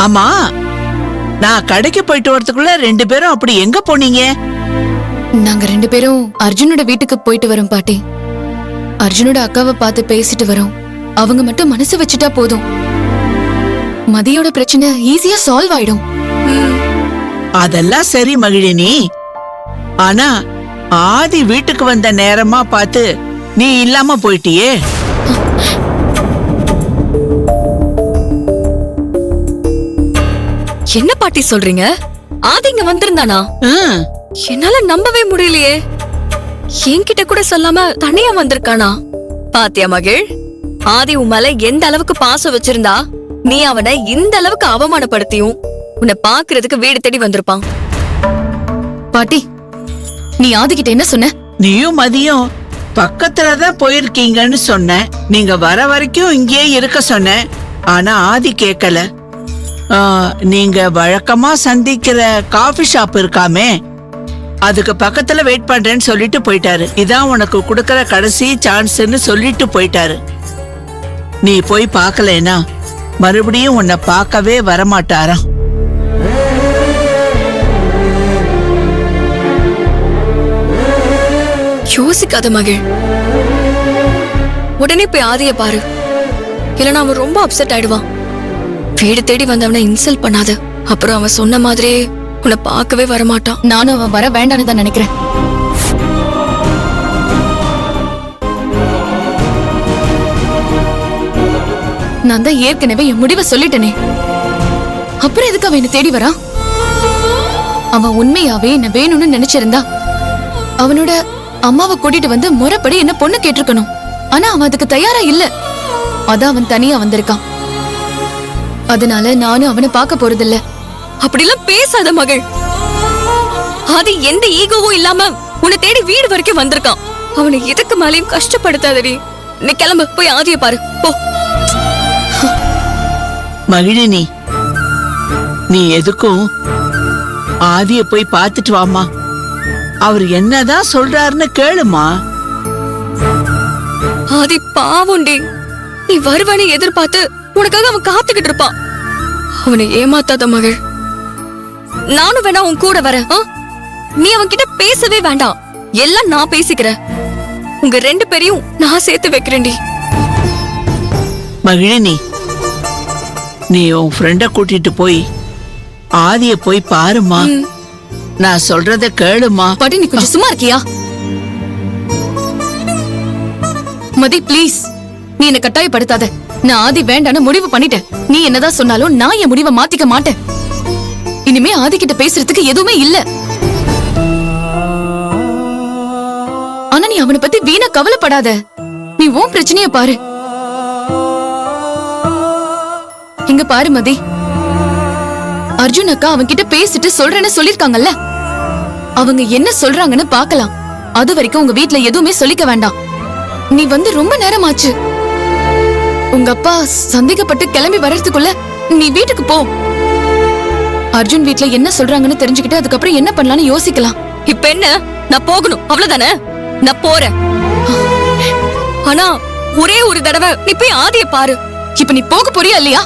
ஆமா, நான் கடைக்கு போயிட்டு வரதுக்குள்ள 2 பேரும் அப்படி எங்க போனீங்க? நாங்க 2 பேரும் அர்ஜுனோட வீட்டுக்கு போயிட்டு வரோம் பாட்டி. அர்ஜுனோட அக்காவை பார்த்து பேசிட்டு வரோம். அவங்க மட்டும் மனசு வச்சுட்டா போதும், மதியோட பிரச்சனை ஈஸியா சால்வ் ஆயிடும். அதெல்லாம் சரி மகிழினி. ஆனா ஆதி வீட்டுக்கு வந்த நேரமா பார்த்து நீ இல்லாம போயிட்டியே. என்ன பாட்டி சொல்றீங்க? ஆதி இங்க வந்திருந்தானா? என்னால நம்பவே முடியலையே. என்கிட்ட கூட சொல்லாம தனியா வந்திருக்கானா? பாத்தியா மகிழ், ஆதி உன் மேல எந்த அளவுக்கு பாசம் வச்சிருந்தா நீ அவனை இந்த அளவுக்கு அவமானப்படுத்தியும் உன்னை பாக்குறதுக்கு வீடு தேடி வந்திருப்பான். பாட்டி, நீ ஆதிக்கிட்ட என்ன சொன்ன? நீயும் மதியம் பக்கத்துலதான் போயிருக்கீங்கன்னு சொன்ன. நீங்க வர வரைக்கும் இங்கேயே இருக்க சொன்ன. ஆனா ஆதி கேக்கல. நீங்க வழக்கமா சந்திக்கிற காஃபி ஷாப் இருக்காமே, அதுக்கு பக்கத்துல வெயிட் பண்றேன்னு சொல்லிட்டு போயிட்டாரு. இதான் உனக்கு கொடுக்கற கடைசி சான்ஸ்ன்னு சொல்லிட்டு போயிட்டாரு. நீ போய் பார்க்கலனா மறுபடியும் உன்னை பார்க்கவே வரமாட்டாராம். யோசிக்காத மகிழ், உடனே போய் ஆதிய பாரு, இல்லனா அவன் ரொம்ப அப்செட் ஆயிடுவான். வீடு தேடி வந்தவனை இன்சல்ட் பண்ணாத, அப்புறம் அவன் சொன்ன மாதிரியே உன்னை பார்க்கவே வரமாட்டான். நானும் அவன் வர வேண்டான்னு தான் நினைக்கிறேன். நான் தான் ஏற்கனவே என் முடிவை சொல்லிட்டேனே, அப்புறம் எதுக்கு அவன் என்ன தேடி வரான்? அவன் உண்மையாவே என்ன வேணும்னு நினைச்சிருந்தா அவனோட அம்மாவை கூட்டிட்டு வந்து முறைப்படி என்ன பொண்ணு கேட்டிருக்கணும். ஆனா அவன் அதுக்கு தயாரா இல்ல. அதான் அவன் தனியா வந்திருக்கான். அதனால நானும் அவனை பார்க்க போறதில்ல. அப்படிலாம் பேசாத மகள். ஆதி எந்த ஈகோவும் இல்லாம உன்னை தேடி வீடு வரைக்கும் வந்திருக்கான். அவனை எதுக்கு மேலேயும் கஷ்டப்படுத்தாதடி. நீ கிளம்பு, போய் ஆதிய பாரு போ. மகிழினி, நீ எதுக்கும் ஆதிய போய் பார்த்துட்டு வாமா. அவர் என்னதான் சொல்றாருன்னு கேளுமா. ஆதி பாவுண்டி, நீ வருவனை எதிர்பார்த்து உனக்காக அவன் காத்துக்கிட்டு இருப்பான். அவனை ஏமாத்தாத மகள். நானும் வேணா உன் கூட வரேன். நீ அவன் கிட்ட பேசவே வேண்டாம், எல்லாம் நான் பேசிக்கிறேன். உங்க 2 பேரையும் நான் சேர்த்து வைக்கிறேன்டி. மகிழினி, நீ உன் ஃப்ரெண்ட கூட்டிட்டு போய் ஆதிய போய் பாருமா. நான் சொல்றத கேளுமா. பாட்டி, நீ கொஞ்சம் சும்மா இருக்கியா? மதி, ப்ளீஸ், நீ என்ன கட்டாயப்படுத்தாத. நான் ஆதி வேண்டான்னு முடிவு பண்ணிட்டேன். நீ என்னதான் சொன்னாலும் நான் என் முடிவை மாத்திக்க மாட்டேன். இனிமே ஆதி கிட்ட பேசுறதுக்கு எதுவுமே இல்ல. ஆனா நீ அவனை பத்தி வீணா கவலைப்படாத. நீ உன் பிரச்சனைய பாரு. இங்க பாரு மதி, அர்ஜுன் அக்கா அவன் கிட்ட பேசிட்டு சொல்றேன்னு சொல்லிருக்காங்கல்ல. அவங்க என்ன சொல்றாங்கன்னு பாக்கலாம். அது வரைக்கும் உங்க வீட்ல எதுவுமே சொல்லிக்க வேண்டாம். நீ வந்து ரொம்ப நேரம் ஆச்சு. உங்க அப்பா சந்தேகப்பட்டு கிளம்பி வர்றதுக்குள்ள நீ வீட்டுக்கு போ. அர்ஜுன் வீட்ல என்ன சொல்றாங்கன்னு தெரிஞ்சுக்கிட்டு அதுக்கப்புறம் என்ன பண்ணலாம்னு யோசிக்கலாம். இப்ப என்ன, நான் போகணும் அவ்வளவுதானே? நான் போறேன். ஆனா ஒரே ஒரு தடவை நீ போய் ஆதிய பாரு. இப்ப நீ போக போறியா இல்லையா?